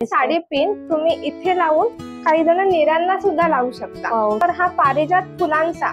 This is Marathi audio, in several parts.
साडी पिन तुम्ही इथे लावून काही जण निरांना सुद्धा लावू शकता। तर हा पारिजात फुलांचा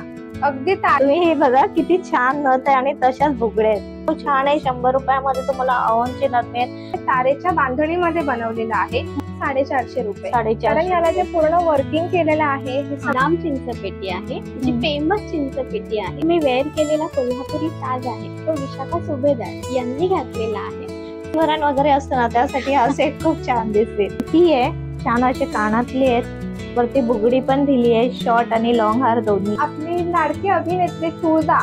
अगदी तुम्ही हे बघा किती छान नथ आहे आणि तशाच बुगडे आहेत। खूप छान आहे। 100 रुपयामध्ये तुम्हाला अवनची नथ मिळेल। तारेच्या बांधणीमध्ये बनवलेला आहे। 450 रुपये। 450 कारण याला जे पूर्ण वर्किंग केलेलं आहे हे लांब चिंचपेटी आहे, जी फेमस चिंचपेटी आहे। मी वेअर केलेला कोल्हापुरी ताज आहे, तो विशाखा सुभेदार यांनी घातलेला आहे। वरण वगैरे असतं ना, त्यासाठी हा सेट खूप छान दिसते। ही आहे छान असे कानातले आहेत, वरती बुगडी पण दिली आहे, शॉर्ट आणि लॉंग हार दोन्ही। आपली लाडकी अभिनेत्री तुळजा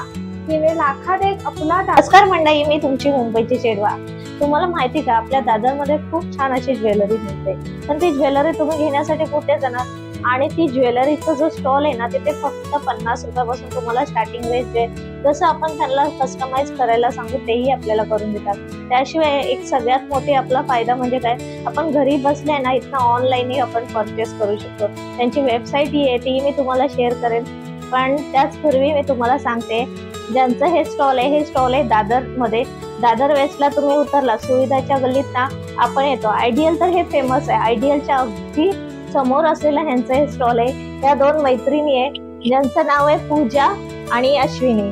हिने लाखात एक अपना नमस्कार मंडळी, मी तुमची मुंबईची चेडवा। तुम्हाला माहिती का, आपल्या दादरमध्ये खूप छान अशी ज्वेलरी मिळते, पण ती ज्वेलरी तुम्ही घेण्यासाठी कुठे जाणार? आणि ती ज्वेलरीचा जो स्टॉल आहे ना, तिथे फक्त 50 रुपयापासून तुम्हाला स्टार्टिंग रेंज आहे। जसं आपण त्यांना कस्टमाइज करायला सांगू तेही आपल्याला करून देतात। त्याशिवाय एक सगळ्यात मोठी आपला फायदा म्हणजे काय, आपण घरी बसले ना, इथं ऑनलाईनही आपण परचेस करू शकतो। त्यांची वेबसाईट ही आहे, ती मी तुम्हाला शेअर करेन। पण त्याचपूर्वी मी तुम्हाला सांगते, ज्यांचं हे स्टॉल आहे दादर मध्ये। दादर वेस्टला तुम्ही उतरला, सुविधाच्या गल्लीत ना आपण येतो। आयडियल तर हे फेमस आहे, आयडियलच्या अगदी समोर असलेला ह्यांचं हे स्टॉल आहे। त्या दोन मैत्रिणी आहे, ज्यांचं नाव आहे पूजा आणि अश्विनी।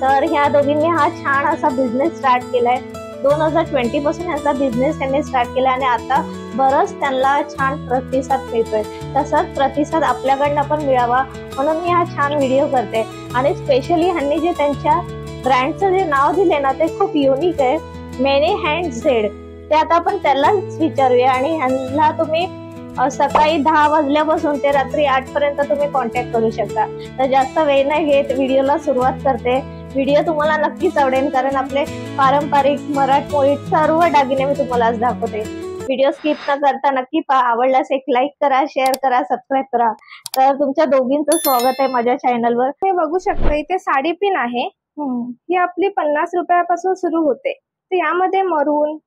तर ह्या दोघींनी हा छान असा बिझनेस स्टार्ट केलाय। 2020 पासून ह्याचा बिझनेस त्यांनी स्टार्ट केला आणि आता बरंच त्यांना छान प्रतिसाद मिळतोय। तसाच प्रतिसाद आपल्याकडनं पण मिळावा म्हणून मी हा छान व्हिडिओ करते। आणि स्पेशली ह्यांनी जे त्यांच्या ब्रँडचं जे नाव दिले ना, ते खूप युनिक आहे, मेनी हँड झेड। ते आता आपण त्यालाच विचारूया। आणि ह्यांना तुम्ही सकाळी 10 वाजल्यापासून ते रात्री 8 पर्यंत तुम्ही कॉन्टॅक्ट करू शकता। तर जास्त वेळ नाही घेत, व्हिडिओला सुरुवात करते। व्हिडिओ तुम्हाला नक्कीच आवडेल, कारण आपले पारंपरिक मराठमोळी सर्व दागिने मी तुम्हाला आज दाखवते। व्हिडिओ स्किप न करता नक्की पहा। आवडल्यास एक लाईक करा, शेअर करा, सबस्क्राईब करा। तर तुमच्या दोघींचं स्वागत आहे माझ्या चॅनलवर। तुम्ही बघू शकता इथे साडी पिन आहे, ही आपली 50 रुपयापासून सुरू होते। तर यामध्ये मरून,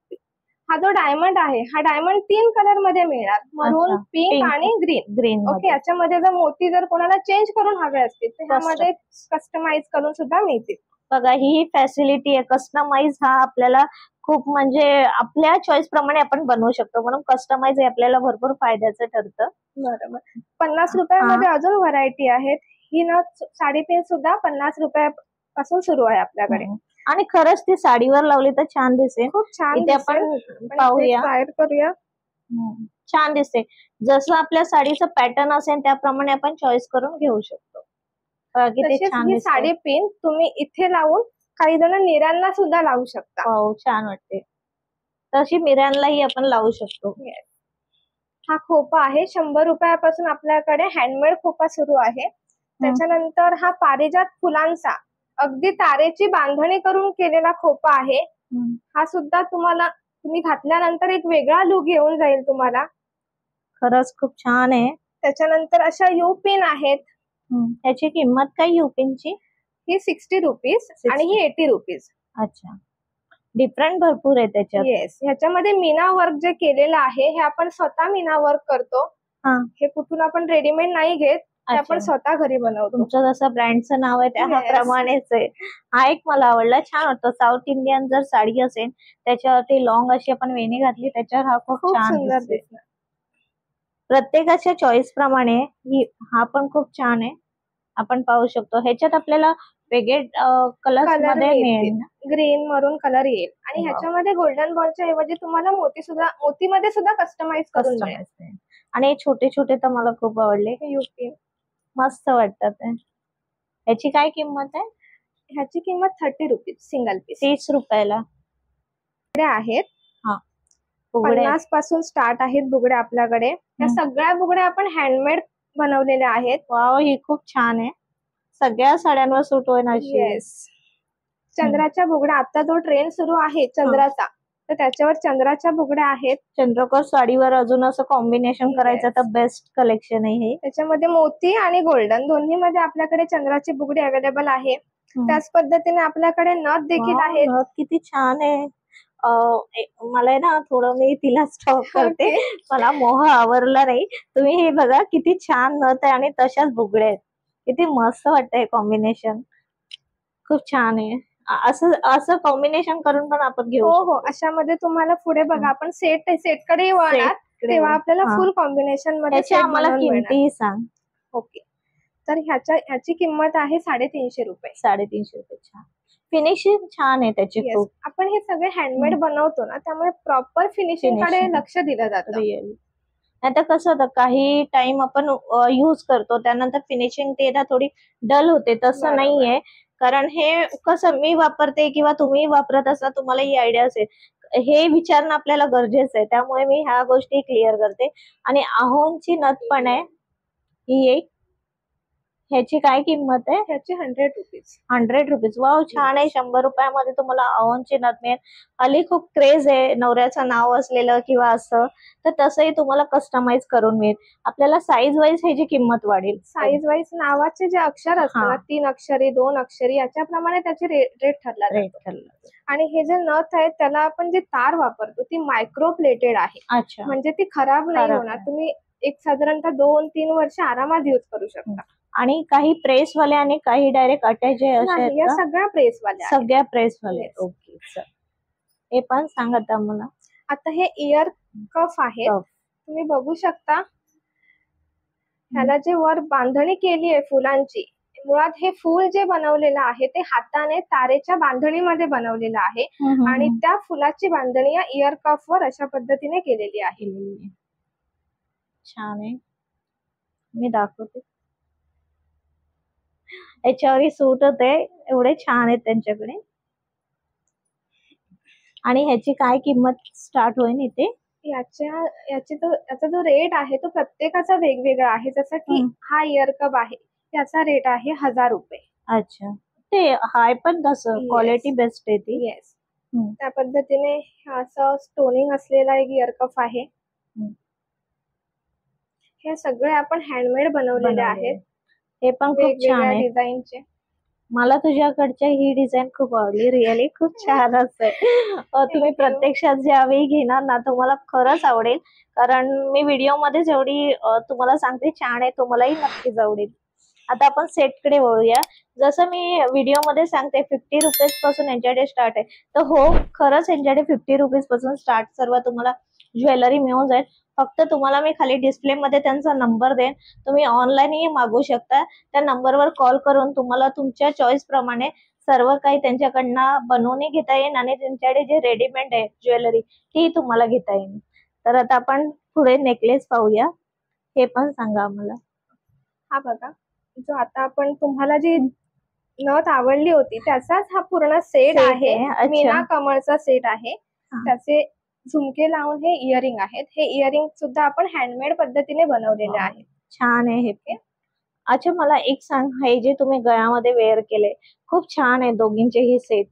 हा जो डायमंड आहे, हा डायमंड 3 कलर मध्ये मिळणार, मरून, पिंक आणि ग्रीन। ओके, याच्यामध्ये जर मोती जर कोणाला चेंज करून हवे असतील तर ह्यामध्ये कस्टमाइज करून सुद्धा मिळतील। बघा, ही फॅसिलिटी आहे। कस्टमाइज हा आपल्याला खूप म्हणजे आपल्या चॉईस प्रमाणे आपण बनवू शकतो, म्हणून कस्टमाइज हे आपल्याला भरपूर फायद्याचं ठरतं। बरोबर। 50 रुपयामध्ये अजून व्हरायटी आहेत। ही ना साडी पिन सुद्धा 50 रुपयापासून सुरू आहे आपल्याकडे। आणि खरंच ती साडीवर लावली तर छान दिसेल, खूप छान इथे आपण पाहूया, ट्राय करूया। छान दिसते। जसं आपल्या साडीचं पॅटर्न असेल त्याप्रमाणे आपण चॉईस करून घेऊ शकतो। ही साडी पिन तुम्ही इथे लावून काही जण निरांना सुद्धा लावू शकता। हो, छान वाटते। तशी मिऱ्यांनाही आपण लावू शकतो। हा खोपा आहे, 100 रुपयापासून आपल्याकडे हँडमेड खोपा सुरू आहे। त्याच्यानंतर हा पारिजात फुलांचा अगदी तारेची बांधणी करून केलेला खोपा आहे। हा सुद्धा तुम्ही घातल्यानंतर एक वेगळा लुक येऊन जाईल तुम्हाला। खरंच खूप छान आहे। त्याच्यानंतर अशा यू पिन आहेत। त्याची किंमत काय यू पिनची? ही 60 रुपीज आणि ही 80 रुपीज। अच्छा, डिफरंट भरपूर आहे त्याच्यात। येस, ह्याच्यामध्ये मीना वर्क जे केलेलं आहे, हे आपण स्वतः मीना वर्क करतो। हे कुठून आपण रेडीमेड नाही घेत, ते आपण स्वतः घरी बनवतो। तुमचं जसं ब्रँडचं नाव आहे त्याप्रमाणेच आहे। हा एक मला आवडला, छान वाटतो। साऊथ इंडियन जर साडी असेल त्याच्यावरती लॉंग अशी आपण वेणी घातली, त्याच्यावर हा खूप छान सुंदर दिसणार। प्रत्येकाच्या चॉईस प्रमाणे हा पण खूप छान आहे, आपण पाहू शकतो। ह्याच्यात आपल्याला वेगळे कलर्स मध्ये मिळेल, ग्रीन मरून कलर येईल। आणि ह्याच्यामध्ये गोल्डन बॉलच्या ऐवजी तुम्हाला मोतीमध्ये सुद्धा कस्टमाइज करून मिळेल। आणि छोटे छोटे तर मला खूप आवडले, यूपी मस्त वाटतात। ह्याची काय किंमत आहे? ह्याची किंमत 30 रुपीज सिंगल पीस। 30 रुपयाला आहेत। 50 पासून स्टार्ट आहेत बुगड्या आपल्याकडे। या सगळ्या बुगड्या आपण हँडमेड बनवलेल्या आहेत। वाव, ही खूप छान आहे, सगळ्या साड्यांवर सूट होईल अशी। येस, चंद्राच्या बुगड्या, आता जो ट्रेंड सुरू आहे चंद्राचा, तर त्याच्यावर चंद्राच्या बुगड्या आहेत। चंद्रकोर साडीवर अजून असं कॉम्बिनेशन करायचं तर बेस्ट कलेक्शन आहे हे। त्याच्यामध्ये मोती आणि गोल्डन दोन्ही मध्ये आपल्याकडे चंद्राची बुगडी अवेलेबल आहे। त्याच पद्धतीने आपल्याकडे नथ देखील आहेत। नथ किती छान आहे। मला ना थोडं, मी तिला स्टॉप करते, मला मोह आवरला नाही। तुम्ही हे बघा किती छान नथ आहे आणि तशाच बुगड्या आहेत, किती मस्त वाटतंय कॉम्बिनेशन, खूप छान आहे। असं कॉम्बिनेशन करून पण आपण घेऊ हो, अशामध्ये तुम्हाला पुढे बघा, आपण सेट कडे वळणार इकडे तेव्हा आपल्याला हा. फुल कॉम्बिनेशन मध्ये त्याच्या set आम्हाला बनवून मिळणार. किमतीही सांग. ओके, तर ह्याची किंमत आहे 350 रुपये. 350 रुपये. छान, फिनिशिंग छान आहे त्याची येस, खूप. आपण हे सगळे हँडमेड बनवतो ना, त्यामुळे प्रॉपर फिनिशिंग कडे Finishing. लक्ष दिलं जातं. रिअली आता कसं होतं, काही टाइम आपण युज करतो त्यानंतर फिनिशिंग ते ना थोडी डल होते, तसं बरोबर. नाहीये. कारण हे कसं मी वापरते किंवा तुम्ही वापरत असता, तुम्हाला ही आयडिया असेल, हे विचारणं आपल्याला गरजेचं आहे. त्यामुळे मी ह्या गोष्टी क्लिअर करते. आणि आहोंची नथ पण आहे ही एक, ह्याची काय किंमत आहे? ह्याची 100 रुपीज. 100 रुपीज. वाव, छान आहे. 100 रुपयामध्ये तुम्हाला आहोंची नथ मिळेल. हल्ली खूप क्रेज आहे नवऱ्याचं नाव असलेलं किंवा असं, तर तसंही तुम्हाला कस्टमाइज करून मिळेल. आपल्याला साईज वाईज ह्याची किंमत वाढेल. साईज वाईज नावाचे जे अक्षर असतात ना, 3 अक्षरी 2 अक्षरी याच्याप्रमाणे त्याचे रेट ठरला रेट जातो. ठरला. आणि हे जे नथ आहे त्याला आपण जे तार वापरतो ती मायक्रो प्लेटेड आहे, अच्छा, म्हणजे ती खराब नाही खराब होणार. नाही. तुम्ही एक साधारणतः 2-3 वर्ष आरामात यूज करू शकता. आणि काही प्रेस वाले आणि काही डायरेक्ट अटॅच आहे असे नाही, आहेत या का? सगळ्या प्रेसवाल्या आहेत. सगळ्या प्रेस वाले. Yes. ओके, चल हे पण सांग आता मला. आता हे इयर कफ आहेत, Cuff. तुम्ही बघू शकता. ह्याला जे वर बांधणी केली आहे फुलांची, मुळात हे फूल जे बनवलेलं आहे ते हाताने तारेच्या बांधणीमध्ये बनवलेलं आहे. आणि त्या फुलाची बांधणी या इयर कफ वर अशा पद्धतीने केलेली आहे. छान आहे, मी दाखवते. याच्यावरही सूट होते, एवढे छान आहेत त्यांच्याकडे. आणि ह्याची काय किंमत स्टार्ट होईल इथे? याचा जो रेट आहे तो प्रत्येकाचा वेगवेगळा आहे. जसं की हा इयर कप आहे, याचा रेट आहे 1000 रुपये. अच्छा, ते हाय पण तसं Yes. क्वालिटी बेस्ट आहे ती. येस, त्या पद्धतीने असं स्टोनिंग असलेला एक इयर कफ आहे. हे सगळे आपण हँडमेड बनवलेले आहेत, हे पण खूप छान वेगवेगळ्या आहे. डिझाईनचे. मला तुझ्याकडच्या ही डिझाईन खूप आवडली. रिअली खूप छान असते. तुम्ही you. प्रत्यक्षात ज्यावेळी घेणार ना, तुम्हाला खरंच आवडेल. कारण मी व्हिडिओ मध्ये जेवढी तुम्हाला सांगते छान आहे, तुम्हालाही नक्कीच आवडेल. आता आपण सेटकडे वळूया. जसं मी व्हिडिओ मध्ये सांगते 50 रुपीज पासून यांच्याकडे स्टार्ट आहे, तर हो खरंच यांच्याकडे 50 रुपीज पासून स्टार्ट सर्व तुम्हाला ज्वेलरी मिळून जाईल. फक्त तुम्हाला मी खाली डिस्प्ले मध्ये त्यांचा नंबर देईन, तुम्ही ऑनलाईनही मागवू शकता. त्या नंबरवर कॉल करून तुम्हाला तुमच्या चॉईस प्रमाणे सर्व काही त्यांच्याकडनं बनवून घेता येईल. आणि त्यांच्याकडे जे रेडीमेड आहे ज्वेलरी ती तुम्हाला घेता येईल. तर आता आपण पुढे नेकलेस पाहूया, हे पण सांगा आम्हाला. हा बघा, जो आता आपण तुम्हाला जी नथ आवडली होती त्याचाच हा पूर्ण सेट Set आहे. आहे, अच्छा. मीना कमळचा सेट आहे. हा. त्याचे झुमके लावून हे इयरिंग आहेत. हे इयरिंग सुद्धा आपण हँडमेड पद्धतीने बनवलेले Wow. आहे. छान आहे हे पण. अच्छा, मला एक सांग, हे जे तुम्ही गळ्यामध्ये वेअर केले खूप छान आहे दोघींचे हे सेट.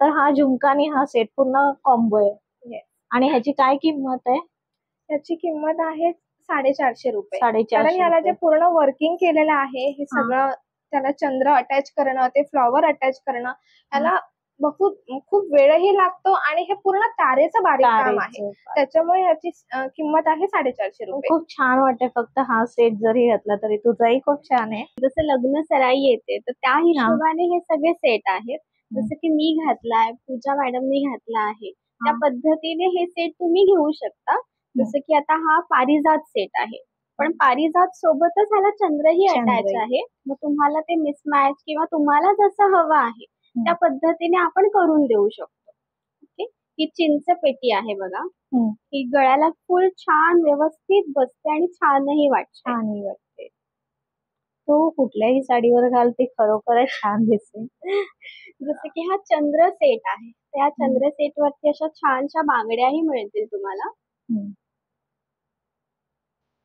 तर हा झुमका आणि हा सेट पूर्ण कॉम्बो आहे. Yes. आणि ह्याची काय किंमत आहे? त्याची किंमत आहे 450 रुपये. 450 कारण याला जे रुपये. पूर्ण वर्किंग केलेलं आहे, हे सगळं त्याला चंद्र अटॅच करणं, ते फ्लॉवर अटॅच करणं, याला खूप वेळही लागतो. आणि हे पूर्ण तारेचं बारीक काम आहे, तारेचं. त्याच्यामुळे याची किंमत आहे 450 रुपये. खूप छान वाटते. फक्त हा सेट जरी घातला तरी तुझाही खूप छान आहे. जसं लग्न सराई येते तर त्या हिशोबाने हे सगळे सेट आहेत. जसं की मी घातलाय, पूजा मॅडमनी घातला आहे, त्या पद्धतीने हे सेट तुम्ही घेऊ शकता. जसं की आता हा पारिजात सेट आहे, पण पारिजात सोबतच ह्याला चंद्रही अटॅच चंद्रही. आहे. मग तुम्हाला ते मिसमॅच किंवा तुम्हाला जसं हवं आहे त्या पद्धतीने आपण करून देऊ शकतो. ओके, ही चिंच पेटी आहे बघा. ही गळ्याला फुल छान व्यवस्थित बसते आणि छानही वाटते. छानही वाटते. तू कुठल्याही साडीवर घाल, ती खरोखरच छान दिसते. जसं की हा चंद्र सेट आहे, त्या चंद्र सेट वरती अशा छानशा बांगड्याही मिळतील तुम्हाला.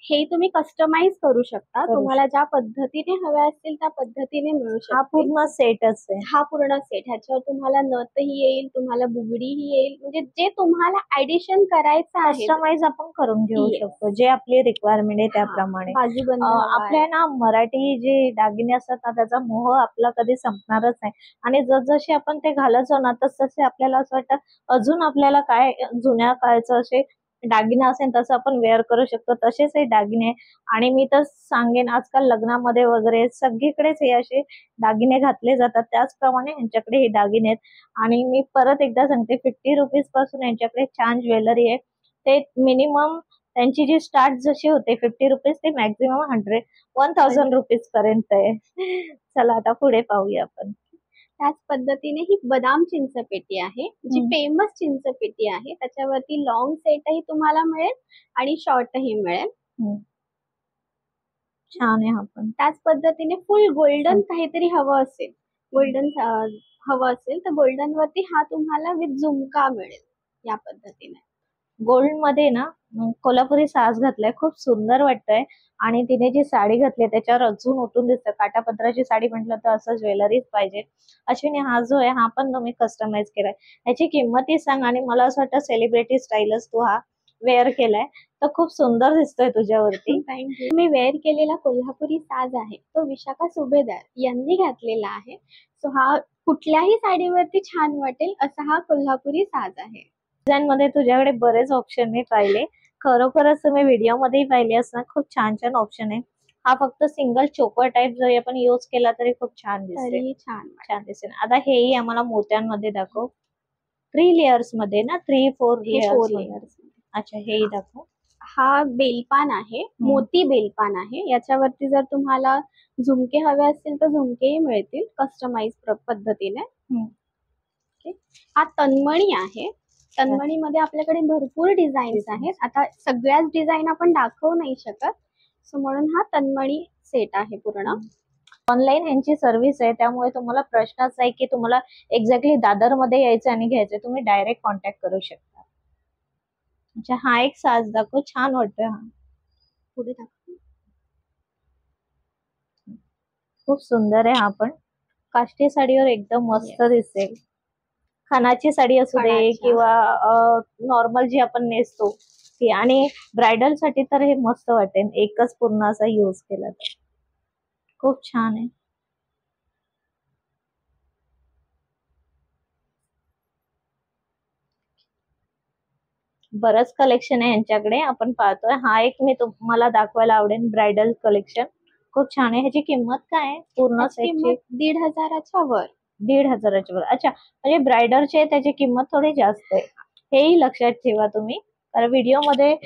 हे तुम्ही कस्टमाइज करू शकता. तुम्हाला ज्या पद्धतीने हव्या असतील त्या पद्धतीने मिळू हा शकते. पूर्ण सेटच आहे. हा पूर्ण सेट, ह्याच्यावर तुम्हाला नथही येईल, तुम्हाला बुगडीही येईल, म्हणजे जे तुम्हाला ऍडिशन करायचं आहे कस्टमाइज आपण करून घेऊ Yes. शकतो, जे आपली रिक्वायरमेंट आहे त्याप्रमाणे. बाजूबंद हवा आहे. आपल्या ना मराठी जे दागिने असतात ना, त्याचा मोह आपला कधी संपणारच नाही. आणि जसजसे आपण ते घालत जाऊ ना, तसतसे आपल्याला असं वाटतं अजून आपल्याला काय जुन्या काळचं असे दागिने असेल तसं आपण वेअर करू शकतो, तसेच हे दागिने. आणि मी तर सांगेन, आजकाल लग्नामध्ये वगैरे सगळीकडेच हे असे दागिने घातले जातात, त्याचप्रमाणे यांच्याकडे हे दागिने आहेत. आणि मी परत एकदा सांगते, 50 रुपीज पासून यांच्याकडे छान ज्वेलरी आहे. ते मिनिमम त्यांची जी स्टार्ट जशी होते 50 रुपीज ते मॅक्झिमम 1000 रुपीज पर्यंत आहे. चला आता पुढे पाहूया आपण. त्याच पद्धतीने ही बदाम चिंचपेटी आहे, जी फेमस चिंचपेटी आहे. त्याच्यावरती लॉंग सेटही तुम्हाला मिळेल आणि शॉर्टही मिळेल. छान आहे हा पण. त्याच पद्धतीने फुल गोल्डन काहीतरी हवं असेल, गोल्डन हवं असेल तर गोल्डन वरती हा तुम्हाला विथ झुमका मिळेल या पद्धतीने. गोल्ड मध्ये ना कोल्हापुरी साज घातलाय, खूप सुंदर वाटतंय. आणि तिने जी साडी घातली त्याच्यावर अजून उठून दिसतं. काठापदराची साडी म्हटलं तर असं ज्वेलरीच पाहिजे. अश्विनी, हा जो आहे हा पण तुम्ही कस्टमाइज केलाय. याची किंमतही सांग. आणि मला असं वाटतं सेलिब्रिटी स्टाईलच तू हा वेअर केलाय, तर खूप सुंदर दिसतोय तुझ्यावरती. थँक्यू. मी वेअर केलेला कोल्हापुरी साज आहे तो विशाखा सुभेदार यांनी घातलेला आहे. सो हा कुठल्याही साडीवरती छान वाटेल असा हा कोल्हापुरी साज आहे. डिझाईन मध्ये तुझ्याकडे बरेच ऑप्शन मी पाहिले. खरोखरच तुम्ही व्हिडिओ मध्येही पाहिले असणार. खूप छान छान ऑप्शन आहे. हा फक्त सिंगल चोकर टाइप जरी आपण यूज केला तरी खूप छान दिसेल. तरी छान दिसेल. आता हेही आम्हाला मोत्यांमध्ये दाखव. 3 लेयर्स मध्ये ना, 3-4 लेयर्स. अच्छा, हेही दाखव. हा बेलपान आहे, मोती बेलपान आहे. याच्यावरती जर तुम्हाला झुमके हवे असतील तर झुमकेही मिळतील कस्टमाइज पद्धतीने. हा तन्मणी आहे. तन्मणीमध्ये आपल्याकडे भरपूर डिझाईन्स आहेत. आता सगळ्याच डिझाईन आपण दाखवू नाही शकत, सो म्हणून हा तन्मणी सेट आहे पूर्ण. ऑनलाईन ह्यांची सर्व्हिस आहे, त्यामुळे तुम्हाला प्रश्नच नाही की तुम्हाला एक्झॅक्टली दादर मध्ये यायचं आणि घ्यायचं. तुम्ही डायरेक्ट कॉन्टॅक्ट करू शकता. अच्छा, हा एक साज दाखव, छान वाटतोय हा. पुढे दाखव. खूप सुंदर आहे हा पण. काष्टी साडीवर एकदम मस्त दिसेल. खणाची साडी असू दे किंवा नॉर्मल जी आपण नेसतो ती. आणि ब्रायडल साठी तर हे मस्त वाटेल, एकच पूर्ण असा यूज केला तर. खूप छान आहे. बरंच कलेक्शन आहे यांच्याकडे, आपण पाहतोय. हा एक मी तुम्हाला दाखवायला आवडेल, ब्रायडल कलेक्शन. खूप छान आहे. ह्याची किंमत काय आहे पूर्ण सेटची? 1,500 वर. 1,500 वर. अच्छा, म्हणजे ब्रायडरचे त्याची किंमत थोडी जास्त आहे, हेही लक्षात ठेवा तुम्ही. कारण व्हिडिओ मध्ये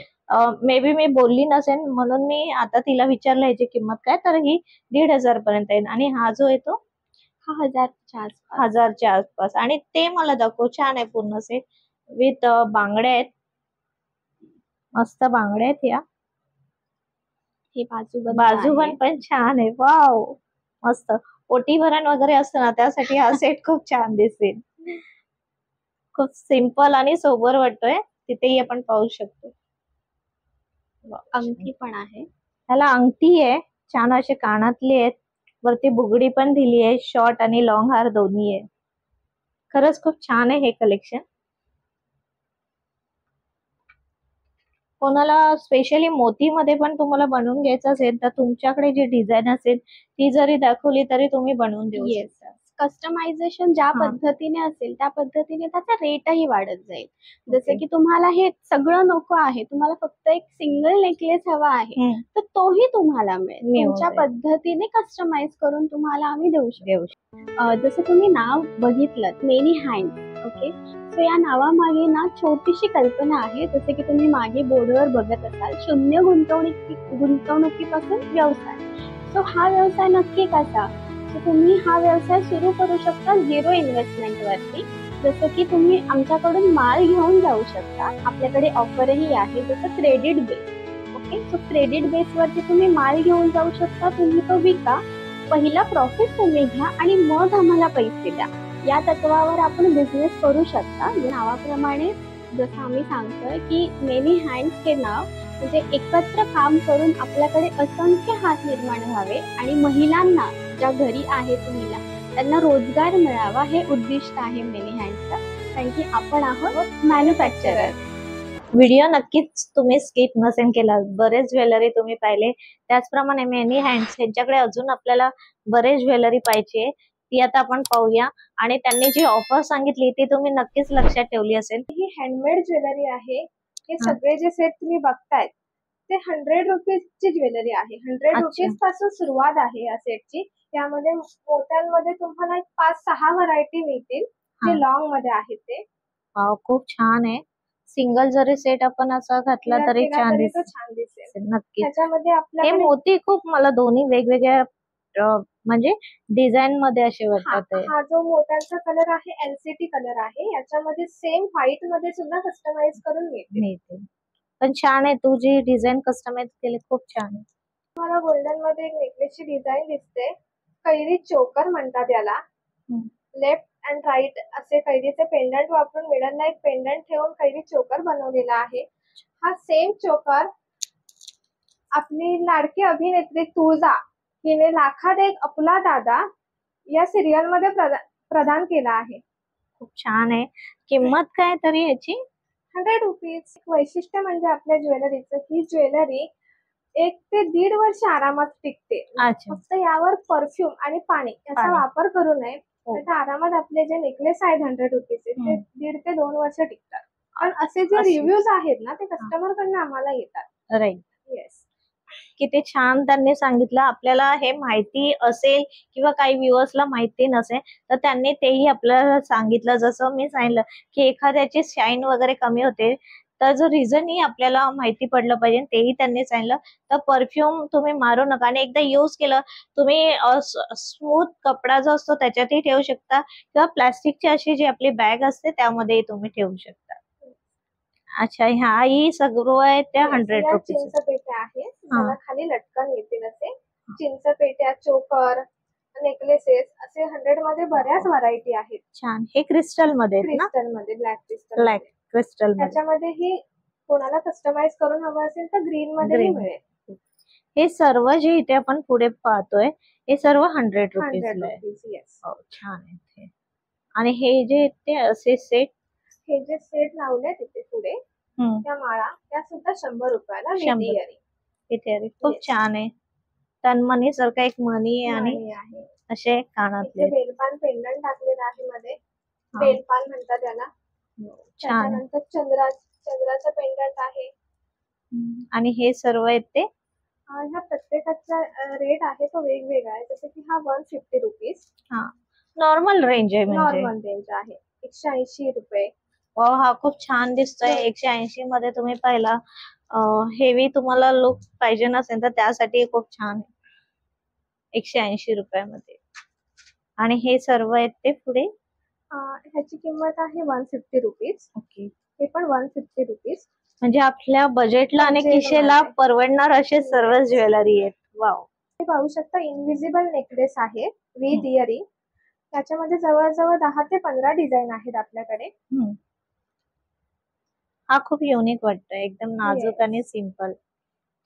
मे बी मी बोलली नसेल, म्हणून मी आता तिला विचारलं ह्याची किंमत काय, तर ही 1,500 पर्यंत आहे. आणि हा जो आहे तो हा 1000च्या आसपास. आणि ते मला दाखव. छान आहे पूर्ण सेट विथ बांगड्या आहेत, मस्त बांगड्या आहेत या. हे बाजूबंद पण छान आहे. वाव, मस्त. ओटी भरण वगैरे असतं ना, त्यासाठी हा सेट खूप छान दिसेल. खूप सिंपल आणि सोबर वाटतोय. तिथेही आपण पाहू शकतो. अंगठी पण आहे. ह्याला अंगठी आहे, छान असे कानातले आहेत, वरती बुगडी पण दिली आहे. शॉर्ट आणि लॉंग हार दोन्ही आहे. खरंच खूप छान आहे हे कलेक्शन. कोणाला स्पेशली मोतीमध्ये पण तुम्हाला बनवून घ्यायचं असेल तर तुमच्याकडे जी डिझाईन असेल ती जरी दाखवली तरी तुम्ही बनवून देऊ शकता. कस्टमायझेशन ज्या पद्धतीने असेल त्या पद्धतीने त्याचा रेटही वाढत जाईल. जसं की तुम्हाला हे सगळं नको आहे, तुम्हाला फक्त एक सिंगल नेकलेस हवा आहे, तर तोही तुम्हाला मिळेल. तुमच्या पद्धतीने कस्टमाइज करून तुम्हाला आम्ही देऊ शकतो. जसं तुम्ही नाव बघितलं मेनी हँड, ओके. सो या नावामागे ना छोटीशी कल्पना आहे. जसं की तुम्ही मागे बोर्डवर बघत असाल, शून्य गुंतवणुकीपासून व्यवसाय. सो हा व्यवसाय नक्की कसा? तुम्ही हा व्यवसाय सुरू करू शकता 0 इन्व्हेस्टमेंट वरती. जसं की तुम्ही आमच्याकडून माल घेऊन जाऊ शकता. आपल्याकडे ऑफरही आहे, जसं credit base. Okay, so credit base वरती तुम्ही माल घेऊन जाऊ शकता. तुम्ही तो विका, पहिला प्रॉफिट तुम्ही घ्या आणि मग आम्हाला पैसे द्या. या तत्वावर आपण बिझनेस करू शकता. नावाप्रमाणे जसं आम्ही सांगतोय की मेनी हँड्स हे नाव म्हणजे एकत्र काम करून आपल्याकडे असंख्य हात निर्माण व्हावे आणि महिलांना ज्या घरी आहेत महिला त्यांना रोजगार मिळावा, हे उद्दिष्ट आहे मेनी हँड्सचं. कारण की आपण आहोत मॅन्युफॅक्चरर. व्हिडिओ नक्कीच तुम्ही स्किप नसेल केला. बरेच ज्वेलरी तुम्ही पाहिले, त्याचप्रमाणे मेनी हँड्स ह्यांच्याकडे अजून आपल्याला बरेच ज्वेलरी पाहिजे, ती आता आपण पाहूया. आणि त्यांनी जी ऑफर सांगितली ती तुम्ही नक्कीच लक्षात ठेवली असेल. ही हँडमेड ज्वेलरी आहे. हे सगळे जे सेट तुम्ही बघतायत ते 100 रुपीजची ज्वेलरी आहे. 100 रुपीज पासून सुरुवात आहे या सेटची. यामध्ये मोत्यांमध्ये तुम्हाला 5-6 व्हरायटी मिळतील, जे लॉंग मध्ये आहेत ते. खूप छान आहे. सिंगल जरी सेट आपण असा घातला तिला तरी केला छान तरी तो दिसेल. छान दिसेल. नक्कीच. त्याच्यामध्ये हे आपल्याकडे मोती खूप मला दोन्ही वेगवेगळ्या म्हणजे डिझाईन मध्ये असे वाटतात आहे. हा जो मोत्यांचा कलर आहे LCT कलर आहे. याच्यामध्ये सेम व्हाईट मध्ये सुद्धा कस्टमाइज करून मिळते. मिळते. पण छान आहे, तू जी डिझाईन कस्टमाइज केली खूप छान आहे. मला गोल्डन मध्ये एक नेकलेसची डिझाईन दिसते. कैरी चोकर म्हणतात याला. लेफ्ट अँड राईट असे कैरीचे पेंडंट वापरून मिडलला एक पेंडंट ठेवून कैरी चोकर बनवलेला आहे. हा सेम चोकर आपली लाडकी अभिनेत्री तुळजा हिने लाखात एक आपला दादा या सिरियल मध्ये प्रदान केला आहे. खूप छान आहे. किंमत काय तरी याची? 100 रुपीज. वैशिष्ट्य म्हणजे आपल्या ज्वेलरीचं, ही ज्वेलरी 1 ते 1.5 वर्ष आरामात टिकते. अच्छा. फक्त यावर परफ्यूम आणि पाणी याचा वापर करू नये. तर आरामात आपले जे नेकलेस आहेत 100 रुपीजचे ते 1.5 ते 2 वर्ष टिकतात. पण असे जे रिव्ह्यूज आहेत ना ते कस्टमर कडनं आम्हाला येतात. राईट. येस. किती छान त्यांनी सांगितलं. आपल्याला हे माहिती असेल किंवा काही व्ह्युअर्सला माहिती नसेल तर त्यांनी तेही आपल्याला सांगितलं. जसं मी सांगितलं की एखाद्याची शाईन वगैरे कमी होते तर जो रिझनही आपल्याला माहिती पडलं पाहिजे तेही त्यांनी सांगितलं. तर परफ्यूम तुम्ही मारू नका आणि एकदा यूज केलं तुम्ही स्मूथ कपडा जो असतो त्याच्यातही ठेवू शकता किंवा प्लास्टिकची अशी जी आपली बॅग असते त्यामध्येही तुम्ही ठेवू शकता. अच्छा, ह्याही सर्व आहे त्या 100 रुपीज. चिंचपेट्या आहेत. त्याला खाली लटकन येतील असे चिंचपेट्या, चोकर, नेकलेसेस असे 100 मध्ये बऱ्याच व्हरायटी आहेत. छान. हे क्रिस्टल मध्ये क्रिस्टल मध्ये, ब्लॅक क्रिस्टल. ब्लॅक क्रिस्टल मध्ये. त्याच्यामध्ये ही कोणाला कस्टमाइज करून हवं असेल तर ग्रीन मध्ये मिळेल. हे सर्व जे इथे आपण पुढे पाहतोय हे सर्व 100 रुपीज. येस. छान आहे. आणि हे जे ते असे सेट, हे जे सेट लावले तिथे पुढे त्या माळा त्या सुद्धा 100 रुपयाला. 100. इथे खूप छान आहे. तनमणी सारखा एक मणी आणि असे कानातले बेलपान पेंडंट टाकलेलं आहे मध्ये. बेलपान म्हणतात त्याला. त्याच्यानंतर चंद्राचं पेंडंट आहे. आणि हे सर्व आहेत ते ह्या प्रत्येकाचा रेट आहे तो वेगवेगळा आहे. जसं की हा 150 रुपीज. नॉर्मल रेंज आहे. नॉर्मल रेंज आहे. 180 रुपये. हा खूप छान दिसतोय. 180 मध्ये तुम्ही पाहिला. हेवी तुम्हाला लुक पाहिजे नसेल तर त्यासाठी खूप छान आहे. 180 रुपयामध्ये. आणि हे सर्व आहेत ते पुढे. ह्याची किंमत आहे 150 रुपीज. ओके. हे पण 150 रुपीज. म्हणजे आपल्या बजेटला आणि खिशेला परवडणार असे सर्व ज्वेलरी आहेत. वाव. हे पाहू शकता इनविजिबल नेकलेस आहे विथ इयरिंग. त्याच्यामध्ये जवळजवळ 10 ते 15 डिझाईन आहेत आपल्याकडे. हा खूप युनिक वाटतोय. एकदम नाजूक आणि सिंपल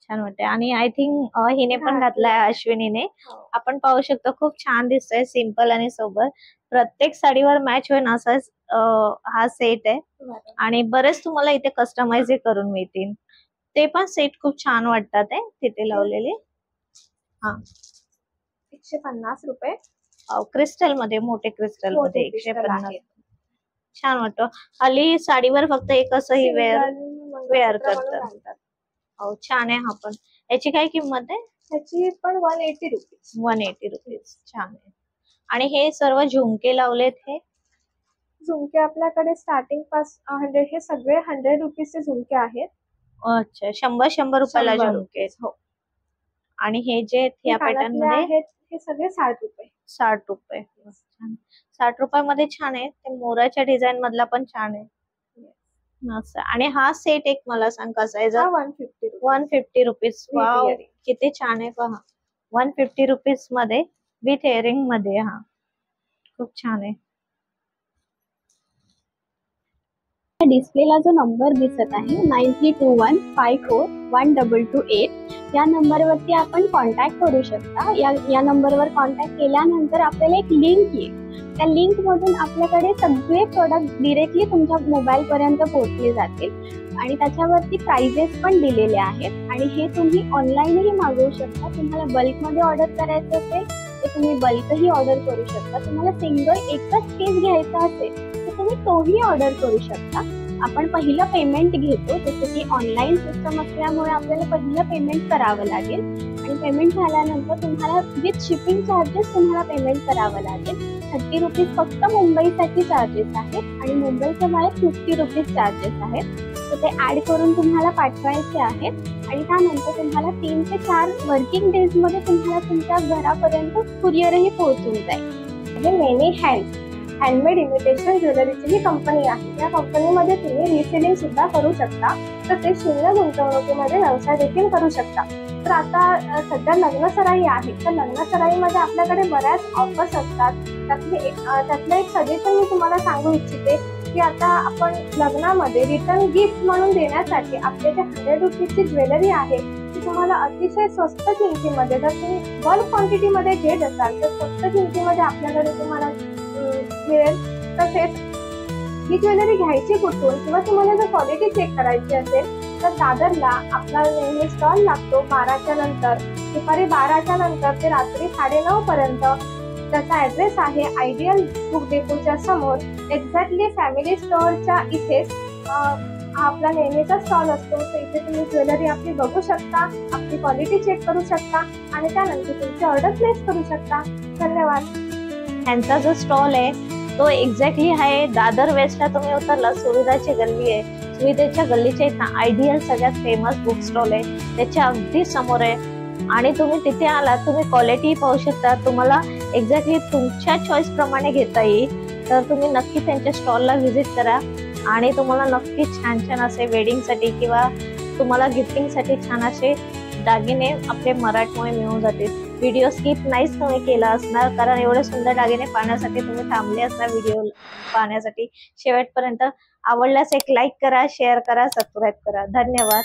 छान वाटतंय. आणि आय थिंक हिने पण घातलाय अश्विनीने. आपण पाहू शकतो खूप छान दिसतोय. सिंपल आणि सोबर प्रत्येक साडीवर मॅच होईल असा हा सेट आहे. आणि बरेच तुम्हाला इथे कस्टमाइज करून मिळतील. ते पण सेट खूप छान वाटतात आहे तिथे लावलेले. 150 रुपये. क्रिस्टल मध्ये, मोठे क्रिस्टल मध्ये 150. छान वाटतं. हल्ली साडीवर फक्त एक असंही वेअर करतात. छान आहे. हा पण याची काय किंमत आहे? त्याची पण 180 रुपीज. 180 रुपीज. छान आहे. आणि हे सर्व झुमके लावलेत. हे झुमके आपल्याकडे स्टार्टिंग पासून 100 हे सगळे 100 रुपीजचे झुमके आहेत. अच्छा, 100 रुपयाला झुमके. हो. आणि हे जे या पॅटर्न मध्ये आहेत हे सगळे 60 रुपये. 60 रुपये. 60 रुपयामध्ये छान आहे. ते मोराच्या डिझाईन मधला पण छान आहे. आणि हा सेट एक मला सांग कसा आहे? 150 रुपीज. वाव, किती छान आहे पहा. 150 रुपीज मध्ये विथ इयरिंग मध्ये. खूप छान आहे. डिस्प्लेला जो नंबर दिसत आहे 9321541228 या नंबरवरती आपण कॉन्टॅक्ट करू शकता. या नंबरवर कॉन्टॅक्ट केल्यानंतर आपल्याला एक लिंक येईल. त्या लिंक मधून आपल्याकडे सगळे प्रोडक्ट डिरेक्टली तुमच्या मोबाईल पर्यंत पोहोचले जातील आणि त्याच्यावरती प्राइजेस पण दिलेले आहेत. आणि हे तुम्ही ऑनलाईनही मागवू शकता. तुम्हाला बल्कमध्ये ऑर्डर करायचं असेल तर तुम्ही बल्कही ऑर्डर करू शकता. तुम्हाला सिंगल एकच पीस घ्यायचा असेल तर तुम्ही तोही ऑर्डर करू शकता. आपण पहिलं पेमेंट घेतो. जसं की ऑनलाईन सिस्टम असल्यामुळे आपल्याला पहिलं पेमेंट करावं लागेल आणि पेमेंट झाल्यानंतर तुम्हाला विथ शिपिंग चार्जेस तुम्हाला पेमेंट करावं लागेल. 30 रुपीज फक्त मुंबईसाठी चार्जेस आहेत आणि मुंबईच्या बाहेर 50 रुपीज चार्जेस आहेत. तर ते ऍड करून तुम्हाला पाठवायचे आहेत आणि त्यानंतर तुम्हाला 3 ते 4 वर्किंग डेज मध्ये तुम्हाला तुमच्या घरापर्यंत कुरिअरही पोहोचून जाईल. हे मेनी हँडमेड इमिटेशन ज्वेलरीची ही कंपनी आहे. या कंपनीमध्ये तुम्ही रिसेलिंग सुद्धा करू शकता, तर ते शून्य गुंतवणुकीमध्ये व्यवसाय देखील करू शकता. तर आता सध्या लग्नसराई आहे, तर लग्नसराईमध्ये आपल्याकडे बऱ्याच ऑफर्स असतात. त्यातलं एक सजेशन मी तुम्हाला सांगू इच्छिते की आता आपण लग्नामध्ये रिटर्न गिफ्ट म्हणून देण्यासाठी आपले जे 100 रुपीजची ज्वेलरी आहे ती तुम्हाला अतिशय स्वस्त किमतीमध्ये, जर तुम्ही बल्क क्वांटिटीमध्ये घेत असाल तर स्वस्त किमतीमध्ये आपल्याकडे तुम्हाला मिळेल. तसेच ही ज्वेलरी घ्यायची कुठून किंवा तुम्हाला जर क्वालिटी चेक करायची असेल तर दादरला आपला नेहमी स्टॉल लागतो 12च्या नंतर, दुपारी 12च्या नंतर ते रात्री 9:30 पर्यंत. त्याचा ऍड्रेस आहे आयडियल बुक डेपोच्या समोर, एक्झॅक्टली फॅमिली स्टोअरच्या इथेच आपला नेहमीचा स्टॉल असतो. तर इथे तुम्ही ज्वेलरी आपली बघू शकता, आपली क्वालिटी चेक करू शकता आणि त्यानंतर तुमची ऑर्डर प्लेस करू शकता. धन्यवाद. ह्यांचा जो स्टॉल आहे तो एक्झॅक्टली आहे दादर वेस्टला. तुम्ही उतरला सुविधाची गल्ली आहे, सुविधेच्या गल्लीच्या इथं आयडियल सगळ्यात फेमस बुक स्टॉल आहे, त्याच्या अगदी समोर आहे. आणि तुम्ही तिथे आलात तुम्ही क्वालिटी पाहू शकता, तुम्हाला एक्झॅक्टली तुमच्या चॉईस प्रमाणे घेता येईल. तर तुम्ही नक्की त्यांच्या स्टॉलला व्हिजिट करा आणि तुम्हाला नक्की छान छान असे वेडिंगसाठी किंवा तुम्हाला गिफ्टिंगसाठी छान असे दागिने आपले मराठमोळे मिळून जातील. व्हिडिओ स्किप नाहीच तुम्ही केला असणार, कारण एवढे सुंदर दागिने पाहण्यासाठी तुम्ही थांबले असणार व्हिडिओ पाहण्यासाठी. शेवटपर्यंत आवडल्यास एक लाईक करा, शेअर करा, सबस्क्राईब करा. धन्यवाद.